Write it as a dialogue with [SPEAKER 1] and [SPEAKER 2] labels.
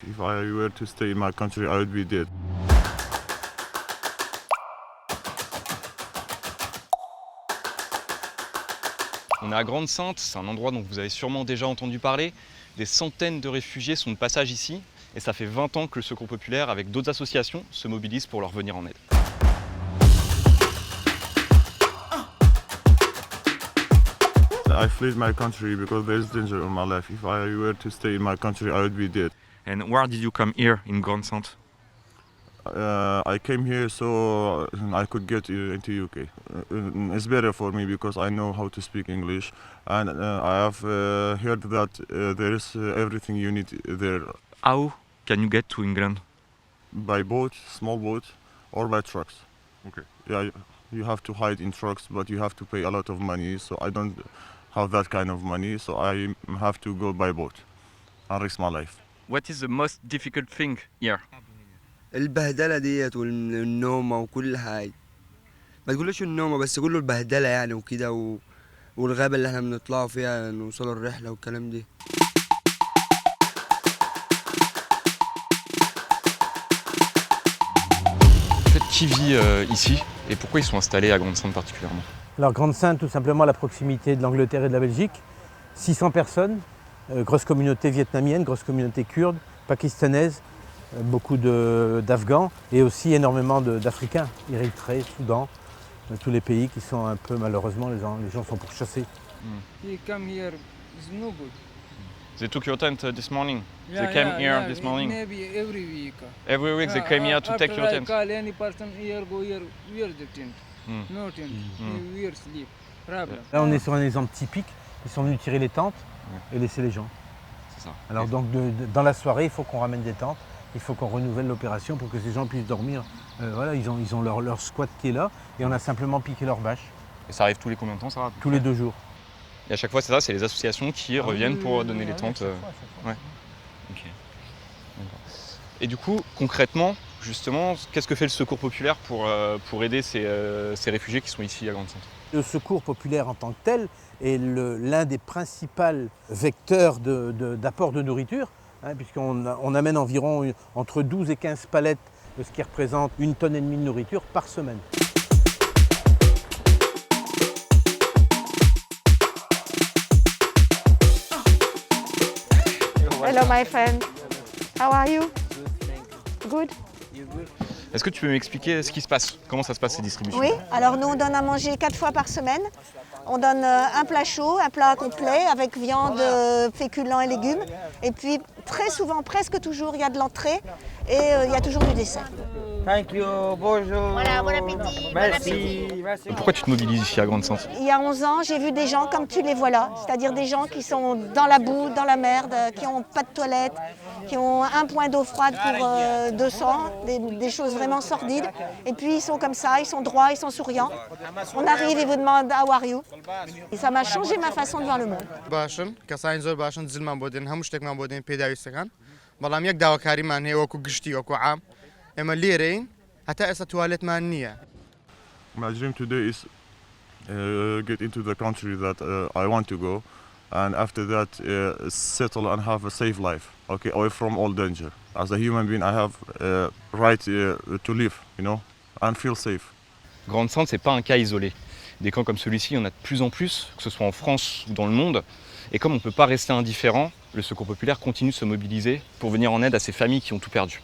[SPEAKER 1] If I were to stay in my country, I would be dead.
[SPEAKER 2] On est à Grande-Synthe, c'est un endroit dont vous avez sûrement déjà entendu parler. Des centaines de réfugiés sont de passage ici et ça fait 20 ans que le Secours populaire, avec d'autres associations, se mobilise pour leur venir en aide.
[SPEAKER 1] I fled my country because there is danger in my life. If I were to stay in my country, I would be dead.
[SPEAKER 2] And where did you come here in Grande-Synthe?
[SPEAKER 1] I came here so I could get into UK. It's better for me because I know how to speak English, and I have heard that there is everything you need there
[SPEAKER 2] How can you get to England?
[SPEAKER 1] by boat, small boat, or by trucks.
[SPEAKER 2] Okay.
[SPEAKER 1] Yeah, you have to hide in trucks, but you have to pay a lot of money. So I don't have that kind of money, so I have to go by boat and risk my life.
[SPEAKER 2] What is the most difficult thing here?
[SPEAKER 3] البهدلة ديت والنومة وكل حاجة. ما تقولوش النومة بس كله البهدلة يعني وكده والغابة اللي احنا بنطلعوا فيها نوصلوا الرحلة والكلام دي.
[SPEAKER 2] En fait, qui vit ici et pourquoi ils sont installés à Grande-Synthe particulièrement?
[SPEAKER 4] Alors Grande-Synthe, tout simplement à la proximité de l'Angleterre et de la Belgique. 600 personnes, grosse communauté vietnamienne, grosse communauté kurde, pakistanaise, beaucoup d'Afghans et aussi énormément d'Africains, Érythrée, Soudan, tous les pays qui sont un peu malheureusement, les gens sont pourchassés.
[SPEAKER 5] He come here is no good.
[SPEAKER 2] They took your tent this morning.
[SPEAKER 5] Yeah,
[SPEAKER 2] They came
[SPEAKER 5] yeah,
[SPEAKER 2] here
[SPEAKER 5] yeah,
[SPEAKER 2] this morning.
[SPEAKER 5] Maybe every week.
[SPEAKER 2] Every week they came here to take your
[SPEAKER 5] After I
[SPEAKER 2] tent.
[SPEAKER 5] call any person here, go here, where's the tent? No tent. Where sleep? Problem.
[SPEAKER 4] Là on est sur un exemple typique, ils sont venus tirer les tentes et laisser les gens.
[SPEAKER 2] C'est ça.
[SPEAKER 4] Alors donc dans la soirée, il faut qu'on ramène des tentes, il faut qu'on renouvelle l'opération pour que ces gens puissent dormir. Voilà, ils ont leur squat qui est là et on a simplement piqué leur bâche
[SPEAKER 2] Et ça arrive tous les combien de temps, ça?
[SPEAKER 4] tous les 2 jours.
[SPEAKER 2] Et à chaque fois, c'est ça, c'est les associations qui reviennent pour donner les tentes.
[SPEAKER 4] Ouais.
[SPEAKER 2] Ok. D'accord. Et du coup, concrètement, justement, qu'est-ce que fait le Secours populaire pour aider ces réfugiés qui sont ici à Grande-Synthe?
[SPEAKER 4] Le secours populaire en tant que tel est l'un des principaux vecteurs d'apport de nourriture, hein, puisqu'on amène environ entre 12 et 15 palettes, ce qui représente 1,5 tonne de nourriture par semaine.
[SPEAKER 6] Hello, my friend. How are you? Good?
[SPEAKER 2] Est-ce que tu peux m'expliquer ce qui se passe? Comment ça se passe ces distributions?
[SPEAKER 6] Oui, alors nous on donne à manger 4 fois par semaine. On donne un plat chaud, un plat complet avec viande, féculents et légumes. Et puis très souvent, presque toujours, il y a de l'entrée et il y a toujours du dessert.
[SPEAKER 3] Thank you, bonjour.
[SPEAKER 6] Voilà, bon appétit.
[SPEAKER 3] Merci. Merci.
[SPEAKER 2] Pourquoi tu te mobilises ici à Grande-Synthe?
[SPEAKER 6] Il y a 11 ans, j'ai vu des gens comme tu les vois là, c'est-à-dire des gens qui sont dans la boue, dans la merde, qui n'ont pas de toilette, qui ont un point d'eau froide pour 200, des choses vraiment sordides. Et puis ils sont comme ça, ils sont droits, ils sont souriants. On arrive et vous demande How are you? Et ça m'a changé ma façon de voir le monde.
[SPEAKER 7] باشن کەسانی زۆر باشن زلمان بۆ دێن هەموو شتێکمان بۆ دێن پێداویستەکان بەڵام یەک داواکاریمان هەیە وەکو گشتی وەکو عام ئێمە لێرەین هەتا ئێستا توالێتمان نییە.
[SPEAKER 1] My dream today is get into the country that I want to go, and after that settle and have a safe life, okay, away from all danger. As a human being, I have right to live, you know, and feel safe.
[SPEAKER 2] Grande-Synthe, c'est pas un cas isolé. Des camps comme celui-ci, il y en a de plus en plus, que ce soit en France ou dans le monde. Et comme on ne peut pas rester indifférent, le Secours populaire continue de se mobiliser pour venir en aide à ces familles qui ont tout perdu.